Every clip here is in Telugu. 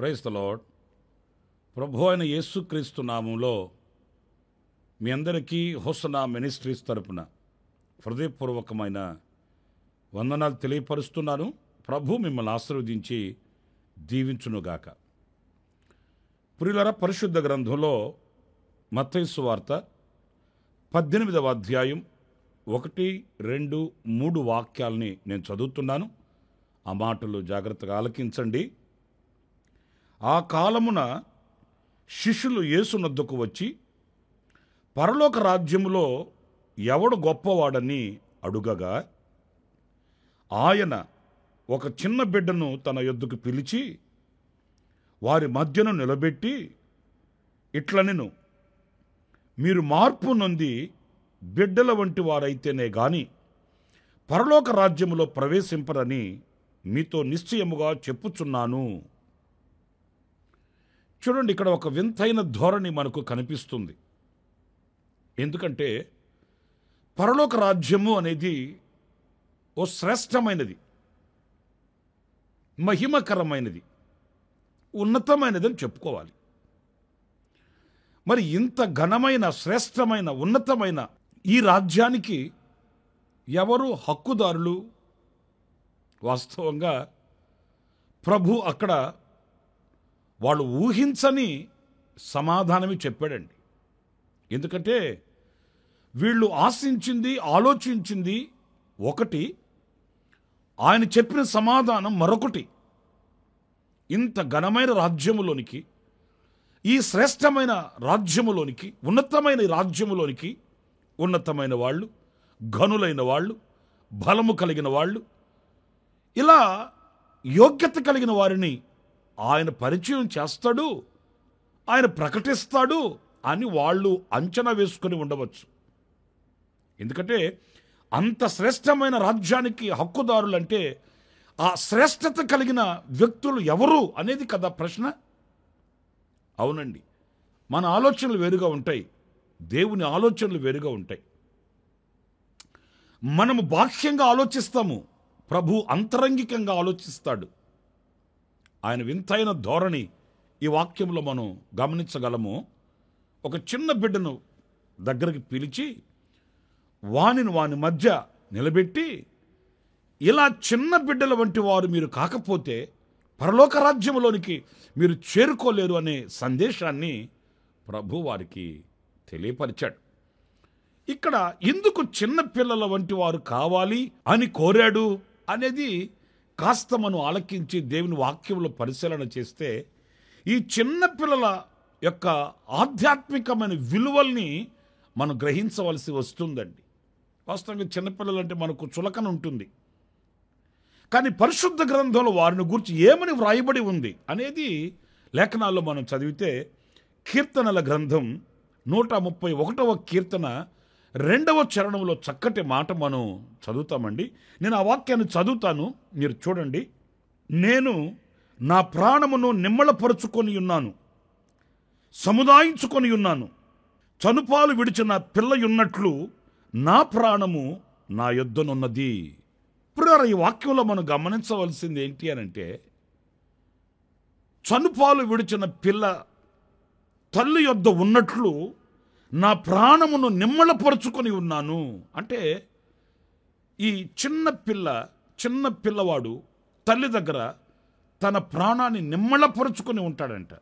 Praise the lord. ప్రభు అయిన యేసుక్రీస్తు నామంలో మీ అందరికీ హోసనా మినిస్ట్రీస్ తరపున హృదయపూర్వకమైన వందనాలు తెలియపరుస్తున్నాను. ప్రభు మిమ్మల్ని ఆశీర్వదించి దీవించునుగాక. ప్రియులారా, పరిశుద్ధ గ్రంథంలో మత్తయి సువార్త 18వ అధ్యాయం 1, 2, 3 వాక్యాలని నేను చదువుతున్నాను. ఆ మాటలు జాగ్రత్తగా ఆలకించండి. ఆ కాలమున శిష్యులు యేసునొద్దకు వచ్చి, పరలోక రాజ్యములో ఎవడు గొప్పవాడని అడుగగా, ఆయన ఒక చిన్న బిడ్డను తన యొద్దకు పిలిచి వారి మధ్యను నిలబెట్టి ఇట్లనెను, మీరు మార్పు నొంది బిడ్డల వంటి వారైతేనే గాని పరలోక రాజ్యములో ప్రవేశింపరని మీతో నిశ్చయముగా చెప్పుచున్నాను. చూడండి, ఇక్కడ ఒక వింతైన ధోరణి మనకు కనిపిస్తుంది. ఎందుకంటే పరలోక రాజ్యము అనేది ఓ శ్రేష్టమైనది, మహిమకరమైనది, ఉన్నతమైనది అని చెప్పుకోవాలి. మరి ఇంత ఘనమైన, శ్రేష్టమైన, ఉన్నతమైన ఈ రాజ్యానికి ఎవరు హక్కుదారులు? వాస్తవంగా ప్రభు అక్కడ వాళ్ళు ఊహించని సమాధానమే చెప్పాడండి. ఎందుకంటే వీళ్ళు ఆశించింది, ఆలోచించింది ఒకటి, ఆయన చెప్పిన సమాధానం మరొకటి. ఇంత ఘనమైన రాజ్యములోనికి, ఈ శ్రేష్టమైన రాజ్యములోనికి, ఉన్నతమైన రాజ్యములోనికి ఉన్నతమైన వాళ్ళు, ఘనులైన వాళ్ళు, బలము కలిగిన వాళ్ళు, ఇలా యోగ్యత కలిగిన వారిని ఆయన పరిచయం చేస్తాడు, ఆయన ప్రకటిస్తాడు అని వాళ్ళు అంచనా వేసుకొని ఉండవచ్చు. ఎందుకంటే అంత శ్రేష్టమైన రాజ్యానికి హక్కుదారులంటే ఆ శ్రేష్టత కలిగిన వ్యక్తులు ఎవరు అనేది కదా ప్రశ్న. అవునండి, మన ఆలోచనలు వేరుగా ఉంటాయి, దేవుని ఆలోచనలు వేరుగా ఉంటాయి. మనము బాహ్యంగా ఆలోచిస్తాము, ప్రభు అంతరంగికంగా ఆలోచిస్తాడు. ఆయన వింతైన ధోరణి ఈ వాక్యంలో మనం గమనించగలము. ఒక చిన్న బిడ్డను దగ్గరికి పిలిచి వాని మధ్య నిలబెట్టి, ఇలా చిన్న బిడ్డల వంటి వారు మీరు కాకపోతే పరలోక రాజ్యంలోనికి మీరు చేరుకోలేరు అనే సందేశాన్ని ప్రభు వారికి తెలియపరిచాడు. ఇక్కడ ఎందుకు చిన్న పిల్లల వంటి వారు కావాలి అని కోరాడు అనేది కాస్త మనం ఆలకించి దేవుని వాక్యంలో పరిశీలన చేస్తే, ఈ చిన్న పిల్లల యొక్క ఆధ్యాత్మికమైన విలువల్ని మనం గ్రహించవలసి వస్తుందండి. వాస్తవంగా చిన్నపిల్లలంటే మనకు చులకన ఉంటుంది, కానీ పరిశుద్ధ గ్రంథంలో వారిని గురించి ఏమని వ్రాయబడి ఉంది అనేది లేఖనాల్లో మనం చదివితే, కీర్తనల గ్రంథం 131వ కీర్తన 2వ చరణంలో చక్కటి మాట మనం చదువుతామండి. నేను ఆ వాక్యాన్ని చదువుతాను, మీరు చూడండి. నేను నా ప్రాణమును నిమ్మళపరుచుకొని ఉన్నాను, సముదాయించుకొని ఉన్నాను, చనుపాలు విడిచిన పిల్లయున్నట్లు నా ప్రాణము నా యొద్దనున్నది. ఇప్పుడు ఈ వాక్యంలో మనం గమనించవలసింది ఏంటి అనంటే, చనుపాలు విడిచిన పిల్ల తల్లి యొద్ద ఉన్నట్లు నా ప్రాణమును నిమ్మళపరుచుకొని ఉన్నాను. అంటే ఈ చిన్న పిల్లవాడు తల్లి దగ్గర తన ప్రాణాన్ని నిమ్మళపరుచుకొని ఉంటాడంట.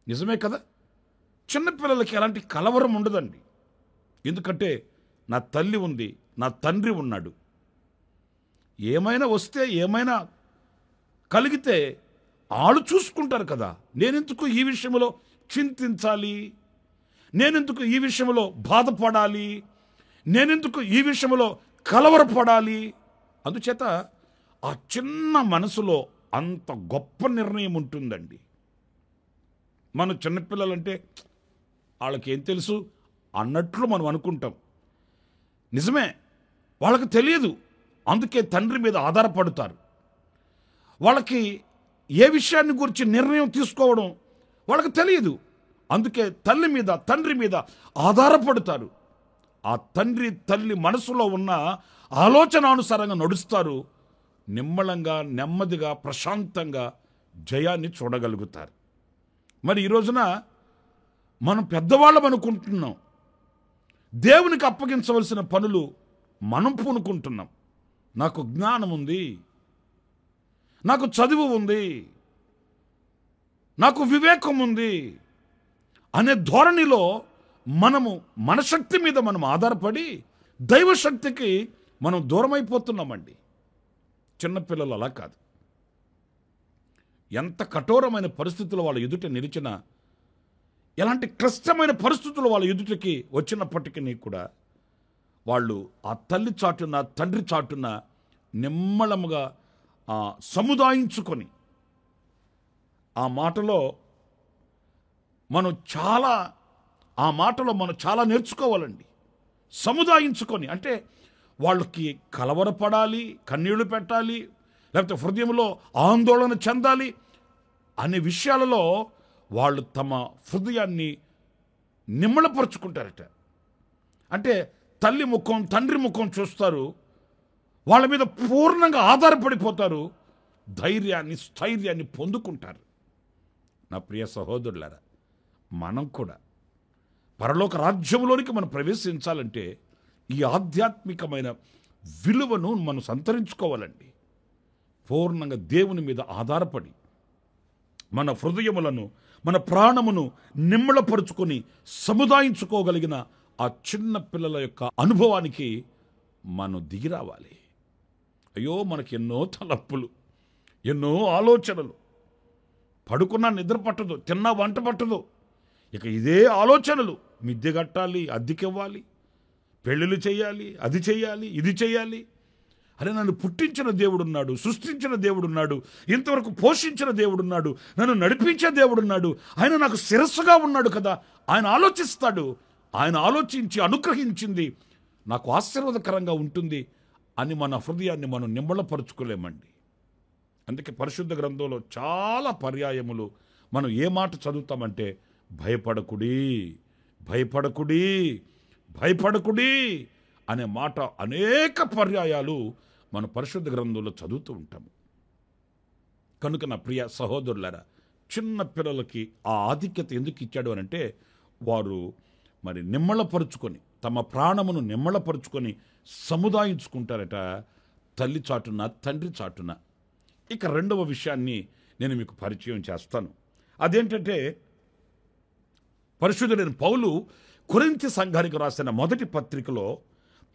నిజమే కదా? చిన్నపిల్లలకి ఎలాంటి కలవరం ఉండదండి. ఎందుకంటే నా తల్లి ఉంది, నా తండ్రి ఉన్నాడు. ఏమైనా వస్తే, ఏమైనా కలిగితే వాళ్ళు చూసుకుంటారు కదా. నేనెందుకు ఈ విషయంలో చింతించాలి, నేనెందుకు ఈ విషయంలో బాధపడాలి, నేనెందుకు ఈ విషయంలో కలవరపడాలి? అందుచేత ఆ చిన్న మనసులో అంత గొప్ప నిర్ణయం ఉంటుందండి. మన చిన్నపిల్లలంటే వాళ్ళకి ఏం తెలుసు అన్నట్లు మనం అనుకుంటాం. నిజమే, వాళ్ళకి తెలియదు, అందుకే తండ్రి మీద ఆధారపడతారు. వాళ్ళకి ఏ విషయాన్ని గురించి నిర్ణయం తీసుకోవడం వాళ్ళకి తెలియదు, అందుకే తల్లి మీద, తండ్రి మీద ఆధారపడతారు. ఆ తండ్రి తల్లి మనసులో ఉన్న ఆలోచనానుసారంగా నడుస్తారు. నిమ్మళంగా, నెమ్మదిగా, ప్రశాంతంగా జయాన్ని చూడగలుగుతారు. మరి ఈ రోజున మనం పెద్దవాళ్ళం అనుకుంటున్నాం, దేవునికి అప్పగించవలసిన పనులు మనం పూనుకుంటున్నాం. నాకు జ్ఞానం ఉంది, నాకు చదువు ఉంది, నాకు వివేకం ఉంది అనే ధోరణిలో మనము మన శక్తి మీద మనం ఆధారపడి దైవశక్తికి మనం దూరమైపోతున్నామండి. చిన్నపిల్లలు అలా కాదు. ఎంత కఠోరమైన పరిస్థితులు వాళ్ళ ఎదుట నిలిచినా, ఎలాంటి క్లిష్టమైన పరిస్థితులు వాళ్ళ ఎదుటికి వచ్చినప్పటికీ కూడా వాళ్ళు ఆ తల్లి చాటున తండ్రి చాటున నిమ్మళముగా సముదాయించుకొని, ఆ మాటలో మనం చాలా నేర్చుకోవాలండి. సముదాయించుకొని అంటే వాళ్ళకి కలవరపడాలి, కన్నీళ్లు పెట్టాలి, లేకపోతే హృదయంలో ఆందోళన చెందాలి అనే విషయాలలో వాళ్ళు తమ హృదయాన్ని నిమ్మళపరుచుకుంటారట. అంటే తల్లి ముఖం తండ్రి ముఖం చూస్తారు, వాళ్ళ మీద పూర్ణంగా ఆధారపడిపోతారు, ధైర్యాన్ని స్థైర్యాన్ని పొందుకుంటారు. నా ప్రియ సహోదరులారా, మనం కూడా పరలోక రాజ్యంలోనికి మనం ప్రవేశించాలంటే ఈ ఆధ్యాత్మికమైన విలువను మనం సంతరించుకోవాలండి. పూర్ణంగా దేవుని మీద ఆధారపడి మన హృదయములను మన ప్రాణమును నిమ్మళపరుచుకొని సముదాయించుకోగలిగిన ఆ చిన్న పిల్లల యొక్క అనుభవానికి మనం దిగిరావాలి. అయ్యో, మనకి ఎన్నో తలపులు, ఎన్నో ఆలోచనలు, పడుకున్నా నిద్ర పట్టదు, తిన్నా వంట పట్టదు, ఇక ఇదే ఆలోచనలు. మిద్దె కట్టాలి, అద్దెకివ్వాలి, పెళ్ళిళ్ళు చేయాలి, అది చేయాలి, ఇది చేయాలి. అరే, నన్ను పుట్టించిన దేవుడున్నాడు, సృష్టించిన దేవుడున్నాడు, ఇంతవరకు పోషించిన దేవుడున్నాడు, నన్ను నడిపించే దేవుడున్నాడు, ఆయన నాకు శిరస్సుగా ఉన్నాడు కదా, ఆయన ఆలోచిస్తాడు, ఆయన ఆలోచించి అనుగ్రహించింది నాకు ఆశీర్వాదకరంగా ఉంటుంది అని మన హృదయాన్ని మనం నిమ్మళపరుచుకోలేమండి. అందుకే పరిశుద్ధ గ్రంథంలో చాలా పర్యాయములు మనం ఏ మాట చదువుతామంటే భయపడకుడి, భయపడకుడి, భయపడకుడి అనే మాట అనేక పర్యాయాలు మన పరిశుద్ధ గ్రంథంలో చదువుతూ ఉంటాము. కనుక నా ప్రియ సహోదరులారా, చిన్న పిల్లలకి ఆ ఆధిక్యత ఎందుకు ఇచ్చాడు అనంటే వారు మరి నిమ్మళపరుచుకొని, తమ ప్రాణమును నిమ్మళపరుచుకొని సముదాయించుకుంటారట తల్లి చాటున తండ్రి చాటున. ఇక రెండవ విషయాన్ని నేను మీకు పరిచయం చేస్తాను. అదేంటంటే పరిశుద్ధుడైన పౌలు కొరింథీ సంఘానికి రాసిన మొదటి పత్రికలో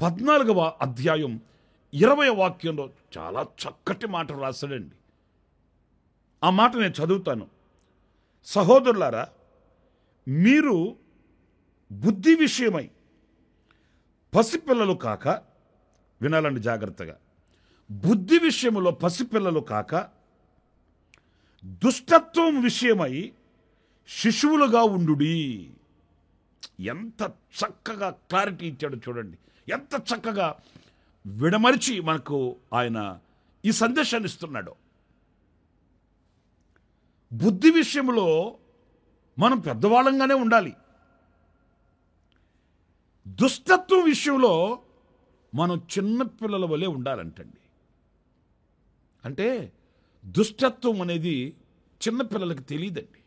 14వ అధ్యాయం 20వ వాక్యంలో చాలా చక్కటి మాట రాశాడండి. ఆ మాట నేను చదువుతాను. సహోదరులారా, మీరు బుద్ధి విషయమై పసిపిల్లలు కాక, వినాలండి జాగ్రత్తగా, బుద్ధి విషయములో పసిపిల్లలు కాక దుష్టత్వం విషయమై శిశువులుగా ఉండుడి. ఎంత చక్కగా క్లారిటీ ఇచ్చాడు చూడండి, ఎంత చక్కగా విడమరిచి మనకు ఆయన ఈ సందేశాన్ని ఇస్తున్నాడు. బుద్ధి విషయంలో మనం పెద్దవాళ్ళంగానే ఉండాలి, దుష్టత్వం విషయంలో మనం చిన్నపిల్లల వలె ఉండాలంటండి. అంటే దుష్టత్వం అనేది చిన్నపిల్లలకి తెలియదండి.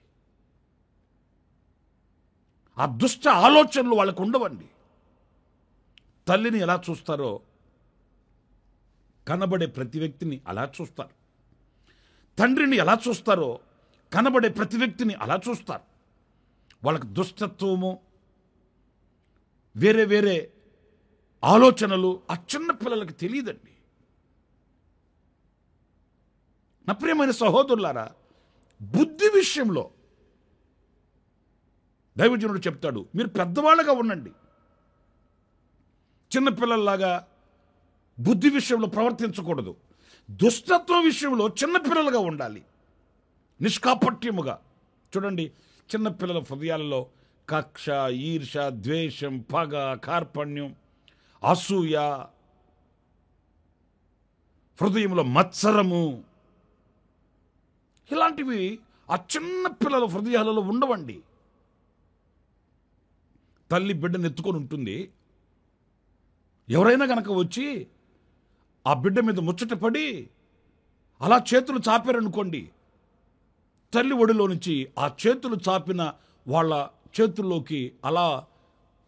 ఆ దుష్ట ఆలోచనలు వాళ్ళకు ఉండవండి. తల్లిని ఎలా చూస్తారో కనబడే ప్రతి వ్యక్తిని అలా చూస్తారు, తండ్రిని ఎలా చూస్తారో కనబడే ప్రతి వ్యక్తిని అలా చూస్తారు. వాళ్ళకి దుష్టత్వము, వేరే వేరే ఆలోచనలు ఆ చిన్న పిల్లలకి తెలియదండి. నా ప్రియమైన సహోదరులారా, బుద్ధి విషయంలో దైవజనుడు చెప్తాడు, మీరు పెద్దవాళ్ళగా ఉండండి, చిన్నపిల్లల్లాగా బుద్ధి విషయంలో ప్రవర్తించకూడదు. దుష్టత్వం విషయంలో చిన్నపిల్లలుగా ఉండాలి, నిష్కాపట్యముగా. చూడండి, చిన్నపిల్లల హృదయాలలో కక్ష, ఈర్ష, ద్వేషం, పగ, కార్పణ్యం, అసూయ, హృదయంలో మత్సరము, ఇలాంటివి ఆ చిన్న పిల్లల హృదయాలలో ఉండవండి. తల్లి బిడ్డను ఎత్తుకొని ఉంటుంది, ఎవరైనా కనుక వచ్చి ఆ బిడ్డ మీద ముచ్చటపడి అలా చేతులు చాపారనుకోండి, తల్లి ఒడిలో నుంచి ఆ చేతులు చాపిన వాళ్ళ చేతుల్లోకి అలా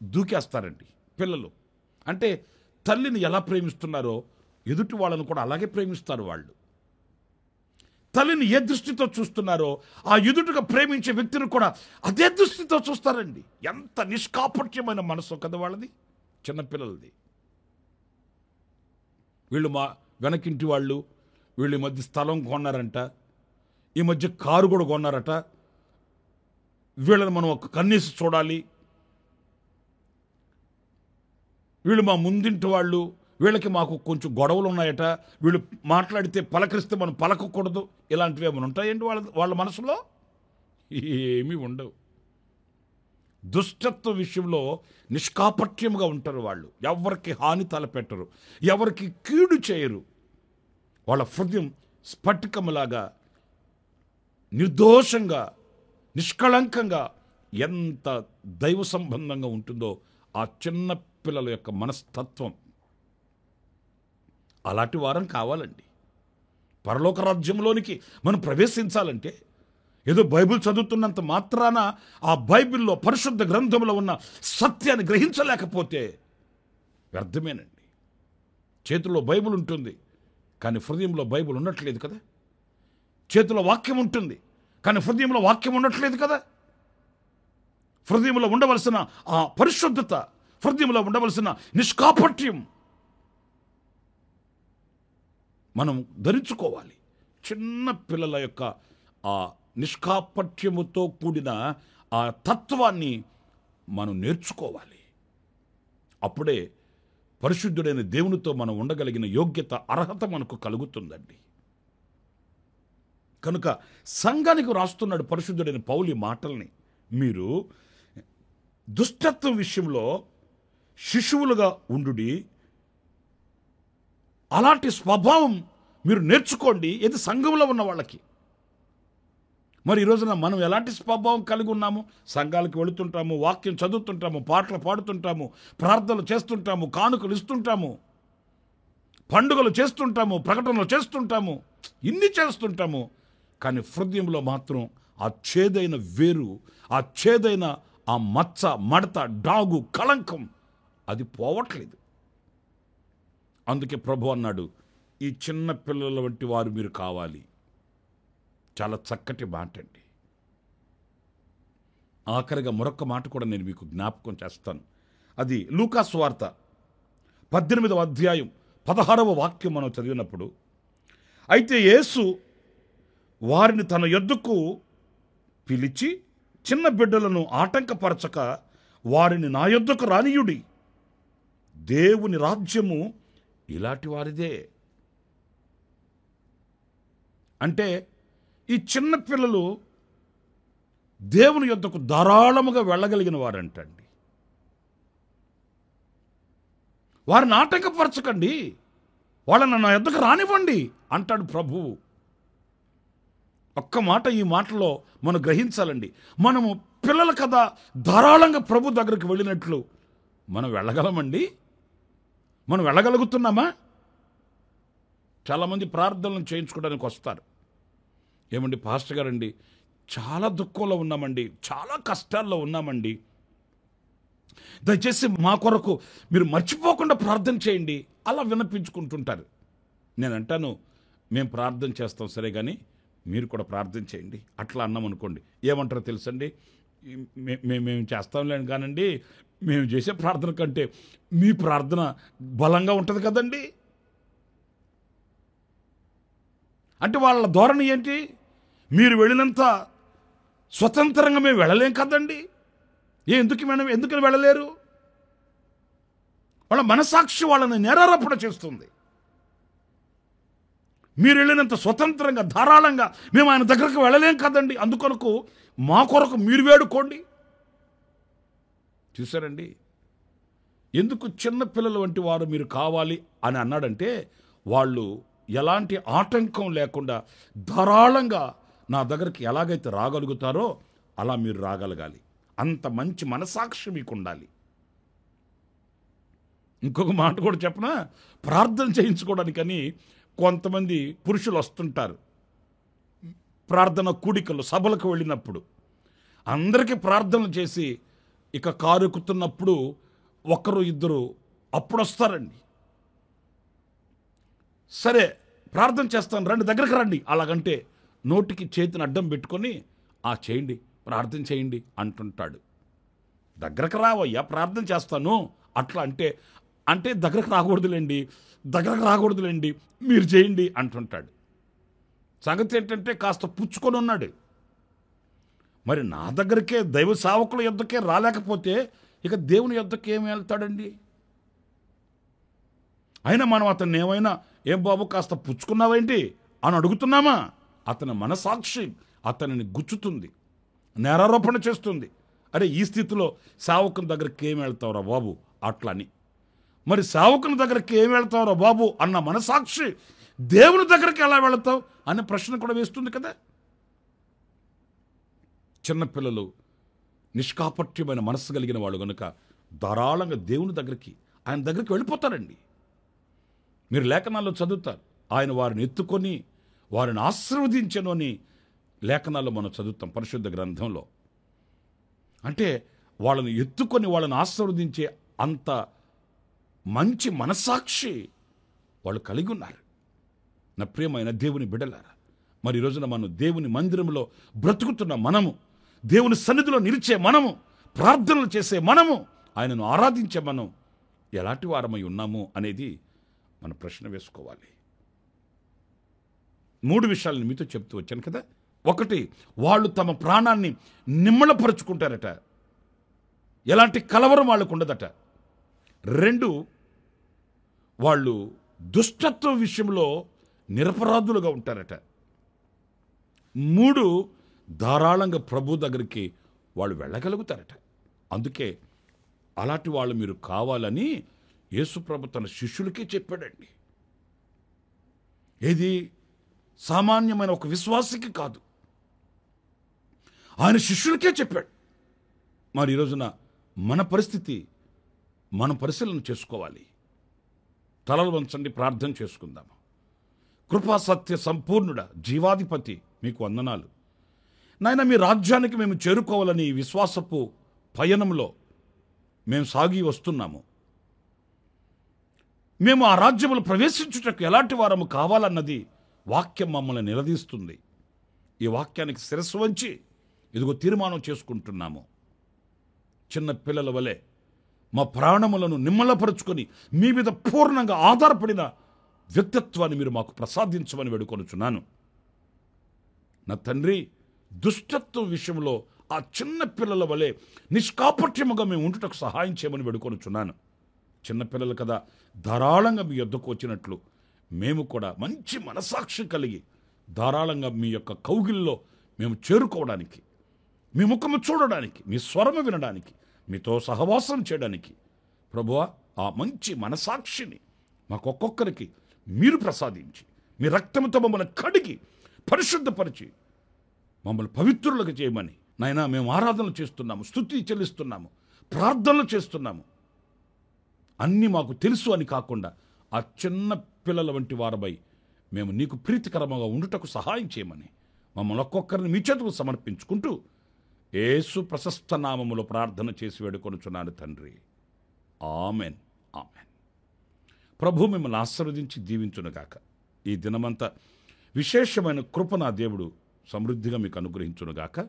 దూకేస్తారండి పిల్లలు. అంటే తల్లిని ఎలా ప్రేమిస్తున్నారో ఎదుటి వాళ్ళను కూడా అలాగే ప్రేమిస్తారు వాళ్ళు. తల్లిని ఏ దృష్టితో చూస్తున్నారో ఆ ఎదుటిగా ప్రేమించే వ్యక్తిని కూడా అదే దృష్టితో చూస్తారండి. ఎంత నిష్కాపట్యమైన మనసు కదా వాళ్ళది, చిన్నపిల్లలది. వీళ్ళు మా వెనకింటి వాళ్ళు, వీళ్ళు ఈ మధ్య స్థలం కొన్నారంట, ఈ మధ్య కారు కూడా కొన్నారట, వీళ్ళని మనం ఒక కన్నేసి చూడాలి, వీళ్ళు మా ముందింటి వాళ్ళు, వీళ్ళకి మాకు కొంచెం గొడవలు ఉన్నాయట, వీళ్ళు మాట్లాడితే పలకరిస్తే మనం పలకకూడదు, ఇలాంటివి ఏమైనా ఉంటాయండి వాళ్ళ మనసులో? ఏమీ ఉండవు. దుష్టత్వ విషయంలో నిష్కాపట్యంగా ఉంటారు వాళ్ళు. ఎవరికి హాని తలపెట్టరు, ఎవరికి కీడు చేయరు. వాళ్ళ హృదయం స్ఫటికములాగా నిర్దోషంగా నిష్కళంకంగా ఎంత దైవ సంబంధంగా ఉంటుందో ఆ చిన్న పిల్లల యొక్క మనస్తత్వం. అలాంటి వారం కావాలండి. పరలోక రాజ్యంలోనికి మనం ప్రవేశించాలంటే ఏదో బైబిల్ చదువుతున్నంత మాత్రాన ఆ బైబిల్లో పరిశుద్ధ గ్రంథంలో ఉన్న సత్యాన్ని గ్రహించలేకపోతే వ్యర్థమేనండి. చేతిలో బైబిల్ ఉంటుంది కానీ హృదయంలో బైబిల్ ఉండట్లేదు కదా. చేతిలో వాక్యం ఉంటుంది కానీ హృదయంలో వాక్యం ఉండట్లేదు కదా. హృదయంలో ఉండవలసిన ఆ పరిశుద్ధత, హృదయంలో ఉండవలసిన నిష్కాపట్యం మనం ధరించుకోవాలి. చిన్న పిల్లల యొక్క ఆ నిష్కాపట్యముతో కూడిన ఆ తత్వాన్ని మనం నేర్చుకోవాలి. అప్పుడే పరిశుద్ధుడైన దేవునితో మనం ఉండగలిగిన యోగ్యత, అర్హత మనకు కలుగుతుందండి. కనుక సంఘానికి రాస్తున్నాడు పరిశుద్ధుడైన పౌలు మాటల్ని, మీరు దుష్టత్వం విషయంలో శిశువులుగా ఉండుడి, అలాంటి స్వభావం మీరు నేర్చుకోండి. ఇది సంఘంలో ఉన్న వాళ్ళకి. మరి ఈ రోజున మనం ఎలాంటి స్వభావం కలిగి ఉన్నాము? సంఘాలకు వెళుతుంటాము, వాక్యం చదువుతుంటాము, పాటలు పాడుతుంటాము, ప్రార్థనలు చేస్తుంటాము, కానుకలు ఇస్తుంటాము, పండుగలు చేస్తుంటాము, ప్రకటనలు చేస్తుంటాము, ఇన్ని చేస్తుంటాము. కానీ హృదయంలో మాత్రం ఆ చేదైన వేరు, ఆ చేదైన ఆ మచ్చ, మడత, డాగు, కళంకం అది పోవట్లేదు. అందుకే ప్రభు అన్నాడు, ఈ చిన్న పిల్లల వంటి వారు మీరు కావాలి. చాలా చక్కటి మాట అండి. ఆఖరిగా మరొక మాట కూడా నేను మీకు జ్ఞాపకం చేస్తాను. అది లూకా సువార్త 18వ అధ్యాయం 16వ వాక్యం మనం చదివినప్పుడు, అయితే యేసు వారిని తన యొద్దకు పిలిచి చిన్న బిడ్డలను ఆటంకపరచక వారిని నా యొద్దకు రానియుడి, దేవుని రాజ్యము ఇలాంటి వారిదే. అంటే ఈ చిన్న పిల్లలు దేవుని యొద్దకు ధారాళముగా వెళ్ళగలిగిన వారంటండి. వారిని ఆటంకపరచకండి, వాళ్ళని నా యొద్దకు రానివ్వండి అంటాడు ప్రభువు. ఒక్క మాట ఈ మాటలో మనం గ్రహించాలండి. మనము పిల్లల కదా ధారాళంగా ప్రభు దగ్గరికి వెళ్ళినట్లు మనం వెళ్ళగలమండి? మనం వెళ్ళగలుగుతున్నామా? చాలామంది ప్రార్థనలు చేయించుకోవడానికి వస్తారు. ఏమండి పాస్టర్ గారండి, చాలా దుఃఖంలో ఉన్నామండి, చాలా కష్టాల్లో ఉన్నామండి, దయచేసి మా కొరకు మీరు మర్చిపోకుండా ప్రార్థన చేయండి, అలా విన్నపించుకుంటుంటారు. నేను అంటాను, మేము ప్రార్థన చేస్తాం సరే, కానీ మీరు కూడా ప్రార్థన చేయండి. అట్లా అన్నాం అనుకోండి, ఏమంటారో తెలుసండి, మేము చేస్తాంలేండి కానండి, మేము చేసే ప్రార్థన కంటే మీ ప్రార్థన బలంగా ఉంటుంది కదండి. అంటే వాళ్ళ ధోరణి ఏంటి? మీరు వెళ్ళినంత స్వతంత్రంగా మేము వెళ్ళలేం కదండి. ఎందుకని వెళ్ళలేరు? వాళ్ళ మనసాక్షి వాళ్ళని నేరారోపణ చేస్తుంది. మీరు వెళ్ళినంత స్వతంత్రంగా ధారాళంగా మేము ఆయన దగ్గరకు వెళ్ళలేం కదండి, అందుకొరకు మా కొరకు మీరు వేడుకోండి. చూసారండి, ఎందుకు చిన్న పిల్లల వంటి వారు మీరు కావాలి అని అన్నాడంటే, వాళ్ళు ఎలాంటి ఆటంకం లేకుండా ధారాళంగా నా దగ్గరికి ఎలాగైతే రాగలుగుతారో అలా మీరు రాగలగాలి. అంత మంచి మనసాక్షి మీకు ఉండాలి. ఇంకొక మాట కూడా చెప్పనా, ప్రార్థన చేయించుకోవడానికని కొంతమంది పురుషులు వస్తుంటారు. ప్రార్థన కూడికలు సభలకు వెళ్ళినప్పుడు అందరికీ ప్రార్థనలు చేసి ఇక కారు ఎక్కుతున్నప్పుడు ఒకరు ఇద్దరు అప్పుడు వస్తారండి. సరే ప్రార్థన చేస్తాను రండి, దగ్గరకు రండి. అలాగంటే నోటికి చేతిని అడ్డం పెట్టుకొని చేయండి, ప్రార్థన చేయండి అంటుంటాడు. దగ్గరకు రావయ్యా, ప్రార్థన చేస్తాను అట్లా అంటే దగ్గరకు రాకూడదులేండి, మీరు చేయండి అంటుంటాడు. సంగతి ఏంటంటే కాస్త పుచ్చుకొని ఉన్నాడు. మరి నా దగ్గరికే దైవ సేవకుల యొద్దకే రాలేకపోతే ఇక దేవుని యొద్దకి ఏమి వెళ్తాడండి? అయినా మనం అతన్ని ఏమైనా ఏం బాబు కాస్త పుచ్చుకున్నావేంటి అని అడుగుతున్నామా? అతని మనసాక్షి అతనిని గుచ్చుతుంది, నేరారోపణ చేస్తుంది. అరే ఈ స్థితిలో సేవకుని దగ్గరికి ఏమి వెళ్తావురా బాబు అట్లని. మరి సేవకుని దగ్గరికి ఏమి వెళ్తావురా బాబు అన్న మనసాక్షి దేవుని దగ్గరికి ఎలా వెళతావు అనే ప్రశ్న కూడా వేస్తుంది కదా. చిన్నపిల్లలు నిష్కాపట్యమైన మనస్సు కలిగిన వాళ్ళు కనుక ధారాళంగా దేవుని దగ్గరికి ఆయన దగ్గరికి వెళ్ళిపోతారండి. మీరు లేఖనాల్లో చదువుతారు, ఆయన వారిని ఎత్తుకొని వారిని ఆశీర్వదించెను అని లేఖనాల్లో మనం చదువుతాం పరిశుద్ధ గ్రంథంలో. అంటే వాళ్ళని ఎత్తుకొని వాళ్ళని ఆశీర్వదించే అంత మంచి మనస్సాక్షి వాళ్ళు కలిగి ఉన్నారు. నా ప్రియమైన దేవుని బిడ్డలారా, మరి ఈ రోజున మనం దేవుని మందిరంలో బ్రతుకుతున్న మనము, దేవుని సన్నిధిలో నిలిచే మనము, ప్రార్థనలు చేసే మనము, ఆయనను ఆరాధించే మనం ఎలాంటి వారమై ఉన్నాము అనేది మన ప్రశ్న వేసుకోవాలి. 3 విషయాలను మీతో చెప్తూ వచ్చాను కదా. 1, వాళ్ళు తమ ప్రాణాన్ని నిమ్మళపరుచుకుంటారట, ఎలాంటి కలవరం వాళ్ళకు ఉండదట. 2, వాళ్ళు దుష్టత్వం విషయంలో నిరపరాధులుగా ఉంటారట. 3, ధారాళంగా ప్రభు దగ్గరికి వాళ్ళు వెళ్ళగలుగుతారట. అందుకే అలాంటి వాళ్ళు మీరు కావాలని యేసుప్రభు తన శిష్యులకే చెప్పాడండి. ఏది సామాన్యమైన ఒక విశ్వాసికి కాదు, ఆయన శిష్యులకే చెప్పాడు. మరి ఈ రోజున మన పరిస్థితి మనం పరిశీలన చేసుకోవాలి. తలలు వంచండి, ప్రార్థన చేసుకుందాము. కృపా సత్య సంపూర్ణుడ జీవాధిపతి మీకు వందనాలు నాయన. మీ రాజ్యానికి మేము చేరుకోవాలని విశ్వాసపు పయనంలో మేము సాగి వస్తున్నాము. మేము ఆ రాజ్యములు ప్రవేశించుటకు ఎలాంటి వారము కావాలన్నది వాక్యం మమ్మల్ని నిలదీస్తుంది. ఈ వాక్యానికి శిరస్సు వంచి ఇదిగో తీర్మానం చేసుకుంటున్నాము. చిన్న పిల్లల వలె మా ప్రాణములను నిమ్మలపరుచుకొని మీ మీద పూర్ణంగా ఆధారపడిన వ్యక్తిత్వాన్ని మీరు మాకు ప్రసాదించమని వేడుకొనుచున్నాను. నా తండ్రి, దుష్టత్వం విషయంలో ఆ చిన్న పిల్లల వలె నిష్కాపట్యముగా మేము ఉండుటకు సహాయం చేయమని వేడుకొనుచున్నాను. చిన్నపిల్లలు కదా, ధారాళంగా మీ యొద్దకు వచ్చినట్లు మేము కూడా మంచి మనసాక్షి కలిగి ధారాళంగా మీ యొక్క కౌగిల్లో మేము చేరుకోవడానికి, మీ ముఖము చూడడానికి, మీ స్వరము వినడానికి, మీతో సహవాసం చేయడానికి ప్రభువా ఆ మంచి మనసాక్షిని మాకొక్కొక్కరికి మీరు ప్రసాదించి మీ రక్తముతో మమ్మల్ని కడిగి పరిశుద్ధపరిచి మమ్మల్ని పవిత్రులుగా చేయమని నాయనా మేము ఆరాధనలు చేస్తున్నాము, స్తుతి చెల్లిస్తున్నాము, ప్రార్థనలు చేస్తున్నాము. అన్నీ మాకు తెలుసు అని కాకుండా ఆ చిన్న పిల్లల వంటి వారమై మేము నీకు ప్రీతికరంగా ఉండుటకు సహాయం చేయమని మమ్మల్ని ఒక్కొక్కరిని మీ చేతులకు సమర్పించుకుంటూ యేసు ప్రశస్త నామములో ప్రార్థన చేసి వేడుకొనుచున్నాను తండ్రి. Amen, amen. ప్రభు మిమ్మల్ని ఆశీర్వదించి దీవించునుగాక. ఈ దినమంతా విశేషమైన కృప నా దేవుడు సమృద్ధిగా మీకు అనుగ్రహించునుగాక.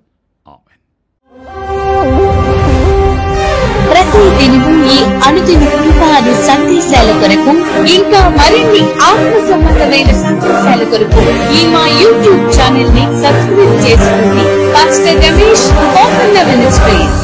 ఆమెన్. ప్రతి దినము ఈ అనుదిన కృపాను సందేశాల కొరకు ఇంకా మరిన్ని ఆత్మ సంబంధమైన సందేశాల కొరకు ఈ మా యూట్యూబ్ ఛానల్ ని సబ్స్క్రైబ్ చేసుకోండి. Pastor Ramesh open ministries.